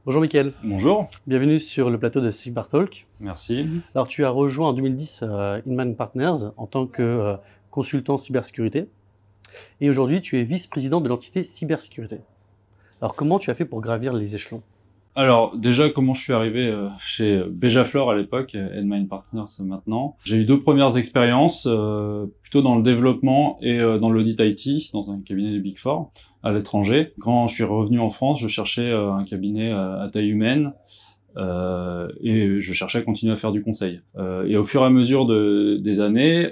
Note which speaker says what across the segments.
Speaker 1: Bonjour Mickaël,
Speaker 2: Bonjour,
Speaker 1: bienvenue sur le plateau de Cybertalk.
Speaker 2: merci.
Speaker 1: Alors tu as rejoint en 2010 Inman Partners en tant que consultant cybersécurité et aujourd'hui tu es vice-président de l'entité cybersécurité. Alors comment tu as fait pour gravir les échelons?
Speaker 2: Alors déjà, comment je suis arrivé chez Bejaflor à l'époque, Edmine Partners maintenant. J'ai eu deux premières expériences, plutôt dans le développement et dans l'audit IT, dans un cabinet du Big Four à l'étranger. Quand je suis revenu en France, je cherchais un cabinet à taille humaine et je cherchais à continuer à faire du conseil. Et au fur et à mesure des années,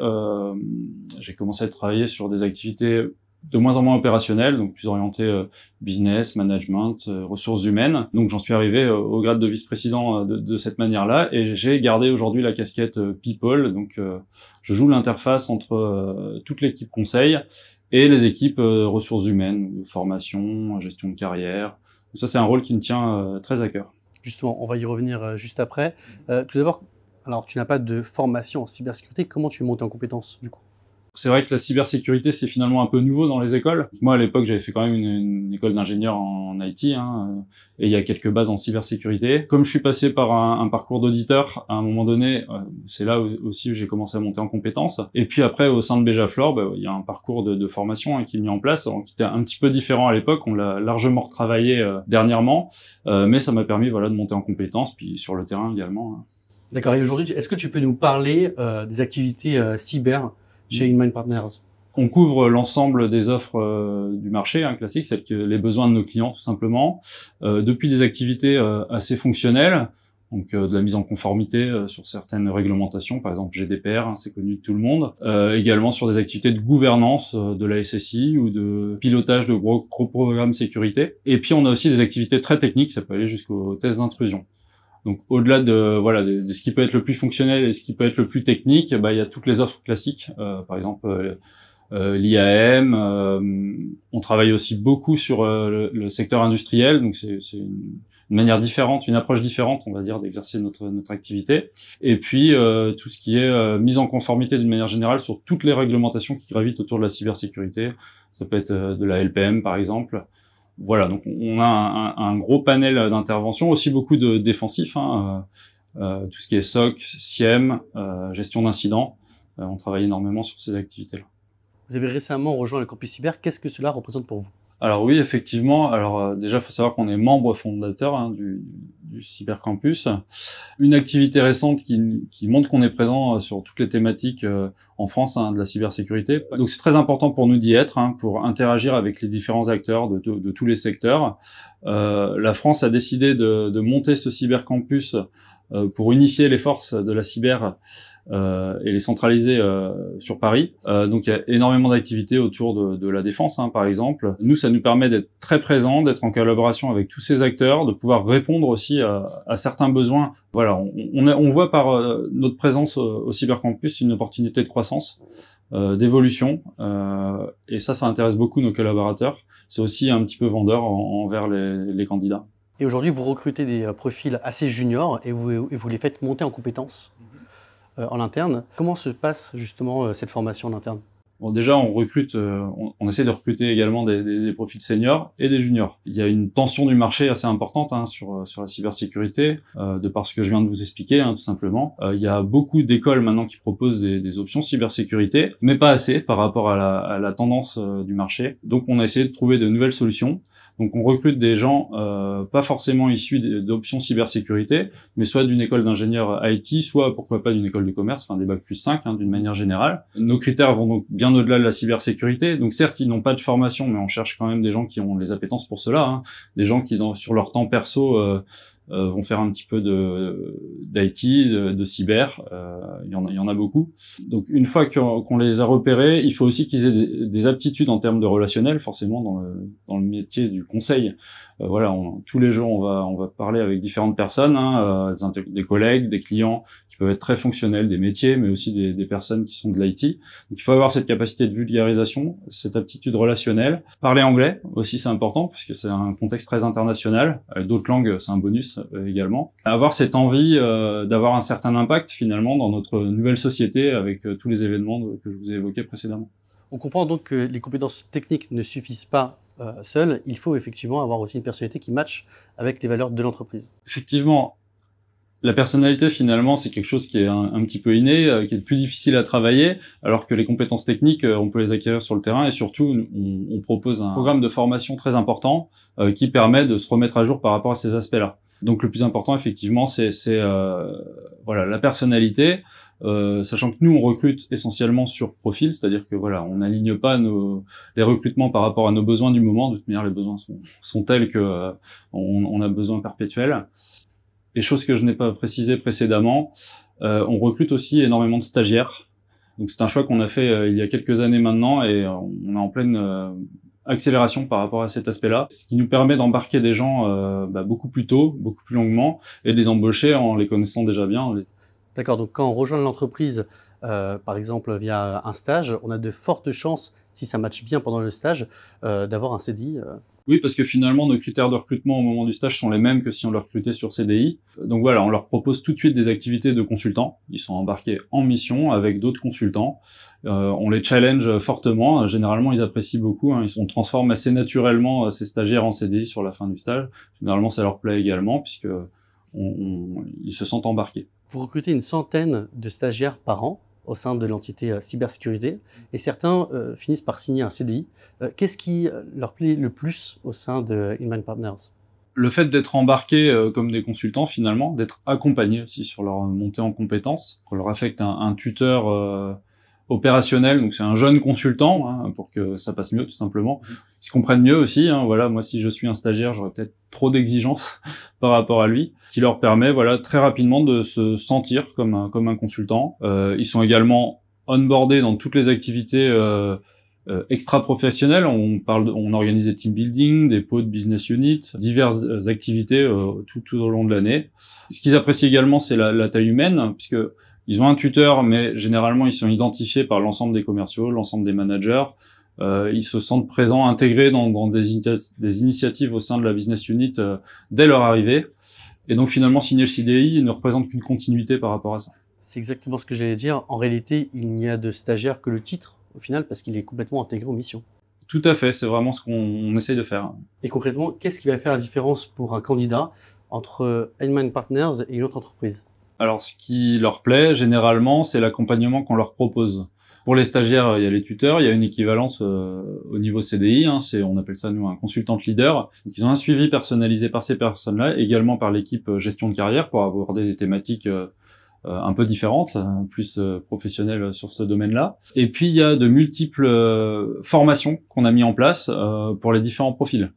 Speaker 2: j'ai commencé à travailler sur des activités de moins en moins opérationnel, donc plus orienté business, management, ressources humaines. Donc j'en suis arrivé au grade de vice-président de cette manière-là, et j'ai gardé aujourd'hui la casquette people. Donc je joue l'interface entre toute l'équipe conseil et les équipes ressources humaines, formation, gestion de carrière. Ça, c'est un rôle qui me tient très à cœur.
Speaker 1: Justement, on va y revenir juste après. Tout d'abord, alors tu n'as pas de formation en cybersécurité, comment tu es monté en compétence du coup?
Speaker 2: C'est vrai que la cybersécurité, c'est finalement un peu nouveau dans les écoles. Moi, à l'époque, j'avais fait quand même une école d'ingénieur en IT, et il y a quelques bases en cybersécurité. Comme je suis passé par un parcours d'auditeur, à un moment donné, c'est là aussi où j'ai commencé à monter en compétences. Et puis après, au sein de Bejaflor, il y a un parcours de formation qui est mis en place, alors, qui était un petit peu différent à l'époque. On l'a largement retravaillé dernièrement, mais ça m'a permis de monter en compétences, puis sur le terrain également.
Speaker 1: D'accord, et aujourd'hui, est-ce que tu peux nous parler des activités cyber chez Inman Partners?
Speaker 2: On couvre l'ensemble des offres du marché classique, celles que les besoins de nos clients tout simplement, depuis des activités assez fonctionnelles, donc de la mise en conformité sur certaines réglementations, par exemple GDPR, c'est connu de tout le monde, également sur des activités de gouvernance de la SSI ou de pilotage de gros programmes sécurité. Et puis on a aussi des activités très techniques, ça peut aller jusqu'aux tests d'intrusion. Donc au-delà de ce qui peut être le plus fonctionnel et ce qui peut être le plus technique, il y a toutes les offres classiques, par exemple l'IAM. On travaille aussi beaucoup sur le secteur industriel, donc c'est une manière différente, une approche différente, on va dire, d'exercer notre activité. Et puis tout ce qui est mise en conformité d'une manière générale sur toutes les réglementations qui gravitent autour de la cybersécurité. Ça peut être de la LPM par exemple. Voilà, donc on a un gros panel d'interventions, aussi beaucoup de défensifs, tout ce qui est SOC, SIEM, gestion d'incidents. On travaille énormément sur ces activités-là.
Speaker 1: Vous avez récemment rejoint le campus cyber, qu'est-ce que cela représente pour vous?
Speaker 2: Alors oui, effectivement. Alors déjà, il faut savoir qu'on est membre fondateur du Cybercampus. Une activité récente qui montre qu'on est présent sur toutes les thématiques en France de la cybersécurité. Donc c'est très important pour nous d'y être, pour interagir avec les différents acteurs de tous les secteurs. La France a décidé de monter ce Cybercampus pour unifier les forces de la cyber et les centraliser sur Paris. Donc il y a énormément d'activités autour de la défense, par exemple. Nous, ça nous permet d'être très présents, d'être en collaboration avec tous ces acteurs, de pouvoir répondre aussi à certains besoins. Voilà, on voit par notre présence au Cybercampus une opportunité de croissance, d'évolution, et ça intéresse beaucoup nos collaborateurs. C'est aussi un petit peu vendeur envers les candidats.
Speaker 1: Et aujourd'hui, vous recrutez des profils assez juniors et vous les faites monter en compétences en interne. Comment se passe justement cette formation en interne?
Speaker 2: Bon, déjà, on recrute, on essaie de recruter également des profils seniors et des juniors. Il y a une tension du marché assez importante sur la cybersécurité, de par ce que je viens de vous expliquer, tout simplement. Il y a beaucoup d'écoles maintenant qui proposent des options cybersécurité, mais pas assez par rapport à la tendance du marché. Donc, on a essayé de trouver de nouvelles solutions. Donc on recrute des gens pas forcément issus d'options cybersécurité, mais soit d'une école d'ingénieur IT, soit pourquoi pas d'une école de commerce, enfin des bac+5 d'une manière générale. Nos critères vont donc bien au-delà de la cybersécurité. Donc certes, ils n'ont pas de formation, mais on cherche quand même des gens qui ont les appétences pour cela, des gens qui sur leur temps perso vont faire un petit peu d'IT, de cyber. Il y en a beaucoup. Donc une fois qu'on les a repérés, il faut aussi qu'ils aient des aptitudes en termes de relationnel, forcément dans le métier du conseil. Voilà, tous les jours on va parler avec différentes personnes, des collègues, des clients qui peuvent être très fonctionnels, des métiers, mais aussi des personnes qui sont de l'IT. Donc il faut avoir cette capacité de vulgarisation, cette aptitude relationnelle. Parler anglais aussi, c'est important parce que c'est un contexte très international. D'autres langues, c'est un bonus également. Avoir cette envie d'avoir un certain impact finalement dans notre nouvelle société avec tous les événements que je vous ai évoqués précédemment.
Speaker 1: On comprend donc que les compétences techniques ne suffisent pas seul. Il faut effectivement avoir aussi une personnalité qui matche avec les valeurs de l'entreprise.
Speaker 2: Effectivement, la personnalité, finalement, c'est quelque chose qui est un petit peu inné, qui est plus difficile à travailler, alors que les compétences techniques, on peut les acquérir sur le terrain, et surtout, on propose un programme de formation très important qui permet de se remettre à jour par rapport à ces aspects-là. Donc le plus important, effectivement, c'est voilà, la personnalité, sachant que nous, on recrute essentiellement sur profil, c'est-à-dire que voilà, on n'aligne pas les recrutements par rapport à nos besoins du moment. De toute manière, les besoins sont tels que on a besoin perpétuel. Et chose que je n'ai pas précisé précédemment, on recrute aussi énormément de stagiaires. Donc c'est un choix qu'on a fait il y a quelques années maintenant, et on est en pleine accélération par rapport à cet aspect-là, ce qui nous permet d'embarquer des gens beaucoup plus tôt, beaucoup plus longuement, et de les embaucher en les connaissant déjà bien.
Speaker 1: D'accord, donc quand on rejoint l'entreprise, par exemple via un stage, on a de fortes chances, si ça matche bien pendant le stage, d'avoir un CDI.
Speaker 2: Oui, parce que finalement, nos critères de recrutement au moment du stage sont les mêmes que si on le recrutait sur CDI. Donc voilà, on leur propose tout de suite des activités de consultants. Ils sont embarqués en mission avec d'autres consultants. On les challenge fortement. Généralement, ils apprécient beaucoup. On transforme assez naturellement ces stagiaires en CDI sur la fin du stage. Généralement, ça leur plaît également puisque ils se sentent embarqués.
Speaker 1: Vous recrutez une centaine de stagiaires par an au sein de l'entité cybersécurité, et certains finissent par signer un CDI. Qu'est-ce qui leur plaît le plus au sein de Inman Partners?
Speaker 2: Le fait d'être embarqués comme des consultants, finalement, d'être accompagnés aussi sur leur montée en compétences. On leur affecte un tuteur opérationnel, donc c'est un jeune consultant, pour que ça passe mieux, tout simplement. Ils se comprennent mieux aussi, voilà, moi si je suis un stagiaire, j'aurais peut-être trop d'exigences par rapport à lui, qui leur permet, voilà, très rapidement de se sentir comme un consultant. Ils sont également onboardés dans toutes les activités extra-professionnelles. On organise des team building, des pods business unit, diverses activités tout au long de l'année. Ce qu'ils apprécient également, c'est la taille humaine, puisque ils ont un tuteur, mais généralement, ils sont identifiés par l'ensemble des commerciaux, l'ensemble des managers. Ils se sentent présents, intégrés dans des initiatives au sein de la business unit dès leur arrivée. Et donc, finalement, signer le CDI ne représente qu'une continuité par rapport à ça.
Speaker 1: C'est exactement ce que j'allais dire. En réalité, il n'y a de stagiaire que le titre, au final, parce qu'il est complètement intégré aux missions.
Speaker 2: Tout à fait, c'est vraiment ce qu'on essaye de faire.
Speaker 1: Et concrètement, qu'est-ce qui va faire la différence pour un candidat entre Inman Partners et une autre entreprise?
Speaker 2: Alors, ce qui leur plaît, généralement, c'est l'accompagnement qu'on leur propose. Pour les stagiaires, il y a les tuteurs, il y a une équivalence au niveau CDI, on appelle ça, nous, un consultant leader. Donc, ils ont un suivi personnalisé par ces personnes-là, également par l'équipe gestion de carrière, pour aborder des thématiques un peu différentes, plus professionnelles sur ce domaine-là. Et puis, il y a de multiples formations qu'on a mis en place pour les différents profils.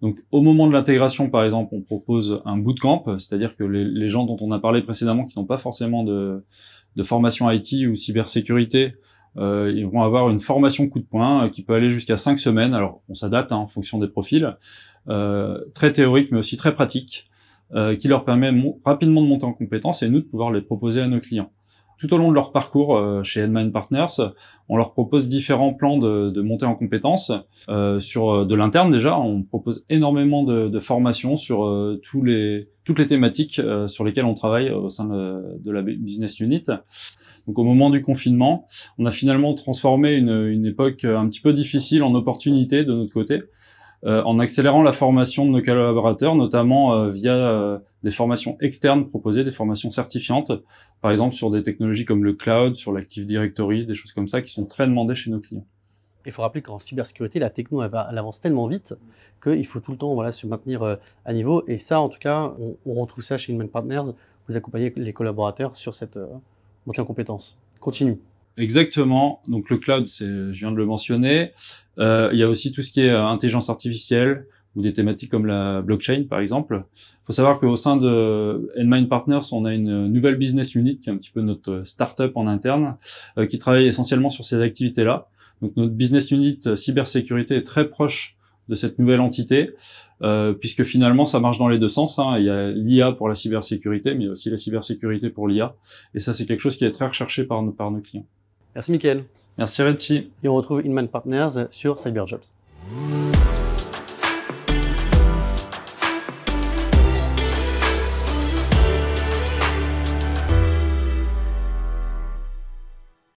Speaker 2: Donc, au moment de l'intégration, par exemple, on propose un bootcamp, c'est-à-dire que les gens dont on a parlé précédemment, qui n'ont pas forcément de formation IT ou cybersécurité, ils vont avoir une formation coup de poing qui peut aller jusqu'à 5 semaines. Alors, on s'adapte en fonction des profils, très théorique, mais aussi très pratique, qui leur permet rapidement de monter en compétences et nous de pouvoir les proposer à nos clients. Tout au long de leur parcours chez Inman Partners, on leur propose différents plans de montée en compétences. Sur de l'interne déjà, on propose énormément de formations sur toutes les thématiques sur lesquelles on travaille au sein de la business unit. Donc au moment du confinement, on a finalement transformé une époque un petit peu difficile en opportunité de notre côté, en accélérant la formation de nos collaborateurs, notamment via des formations externes proposées, des formations certifiantes, par exemple sur des technologies comme le cloud, sur l'Active Directory, des choses comme ça qui sont très demandées chez nos clients.
Speaker 1: Il faut rappeler qu'en cybersécurité, la techno elle avance tellement vite qu'il faut tout le temps se maintenir à niveau. Et ça, en tout cas, on retrouve ça chez Inman Partners. Vous accompagnez les collaborateurs sur cette montée en compétences. Continue.
Speaker 2: Exactement. Donc le cloud, je viens de le mentionner. Il y a aussi tout ce qui est intelligence artificielle ou des thématiques comme la blockchain, par exemple. Il faut savoir qu'au sein de Inman Partners, on a une nouvelle business unit qui est un petit peu notre start-up en interne, qui travaille essentiellement sur ces activités-là. Donc notre business unit cybersécurité est très proche de cette nouvelle entité, puisque finalement ça marche dans les deux sens. Il y a l'IA pour la cybersécurité, mais il y a aussi la cybersécurité pour l'IA. Et ça, c'est quelque chose qui est très recherché par nos clients.
Speaker 1: Merci Mickaël.
Speaker 2: Merci Redchi.
Speaker 1: Et on retrouve Inman Partners sur CyberJobs.